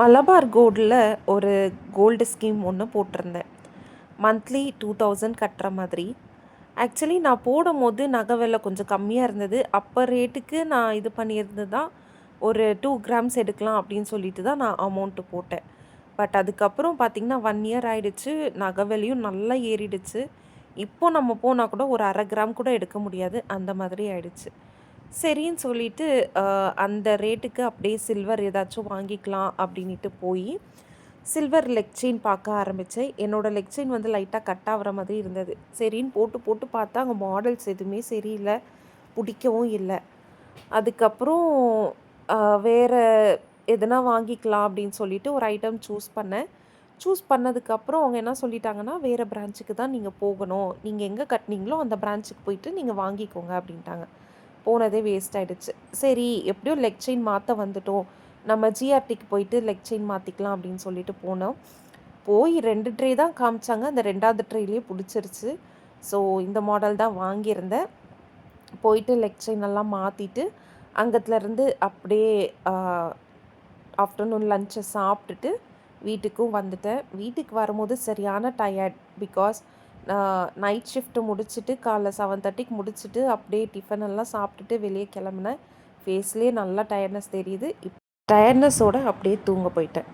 மலபார் கோல்டில் ஒரு gold scheme ஒன்று போட்டிருந்தேன். மந்த்லி 2000 கட்டுற மாதிரி. ஆக்சுவலி நான் போடும்போது நகை விலை கொஞ்சம் கம்மியாக இருந்தது. அப்போ ரேட்டுக்கு நான் இது பண்ணியிருந்து தான் ஒரு 2 கிராம்ஸ் எடுக்கலாம் அப்படின்னு சொல்லிட்டு தான் நான் அமௌண்ட்டு போட்டேன். பட் அதுக்கப்புறம் பார்த்திங்கன்னா 1 இயர் ஆகிடுச்சு. நகை விலையும் நல்லா ஏறிடுச்சு. இப்போ நம்ம போனால் கூட ஒரு 1/2 கிராம் கூட எடுக்க முடியாது, அந்த மாதிரி ஆயிடுச்சு. சரின்னு சொல்லிட்டு அந்த ரேட்டுக்கு அப்படியே சில்வர் ஏதாச்சும் வாங்கிக்கலாம் அப்படின்ட்டு போய் சில்வர் லெக் செயின் பார்க்க ஆரம்பித்தேன். என்னோடய லெக் செயின் வந்து லைட்டாக கட் ஆகிற மாதிரி இருந்தது. சரின்னு போட்டு போட்டு பார்த்தா அங்கே மாடல்ஸ் எதுவுமே சரியில்லை, பிடிக்கவும் இல்லை. அதுக்கப்புறம் வேறு எதுனா வாங்கிக்கலாம் அப்படின்னு சொல்லிட்டு ஒரு ஐட்டம் சூஸ் பண்ணதுக்கப்புறம் அவங்க என்ன சொல்லிட்டாங்கன்னா, வேறு பிரான்ச்சுக்கு தான் நீங்கள் போகணும், நீங்கள் எங்கே கட்டினீங்களோ அந்த பிரான்ச்சுக்கு போயிட்டு நீங்கள் வாங்கிக்கோங்க அப்படின்ட்டாங்க. போனதே வேஸ்ட் ஆகிடுச்சு. சரி, எப்படியோ லெக் செயின் மாற்ற வந்துட்டோம், நம்ம ஜிஆர்டிக்கு போயிட்டு லெக் செயின் மாற்றிக்கலாம் அப்படின்னு சொல்லிட்டு போனோம். போய் 2 ட்ரே தான் காமிச்சாங்க. அந்த 2வது ட்ரேலேயே பிடிச்சிருச்சு. ஸோ இந்த மாடல் தான் வாங்கியிருந்தேன். போயிட்டு லெக் செயின் எல்லாம் மாற்றிட்டு அங்கத்துலேருந்து அப்படியே ஆஃப்டர்நூன் லஞ்சை சாப்பிட்டுட்டு வீட்டுக்கும் வந்துட்டேன். வீட்டுக்கு வரும்போது சரியான டயர்ட். பிகாஸ் நைட் ஷிஃப்ட்டு முடிச்சுட்டு காலைல 7:30க்கு முடிச்சுட்டு அப்படியே டிஃபன் எல்லாம் சாப்பிட்டுட்டு வெளியே கிளம்புனேன். ஃபேஸ்லேயே நல்லா டயர்ட்னஸ் தெரியுது. டயர்ட்னஸோடு அப்படியே தூங்க போயிட்டேன்.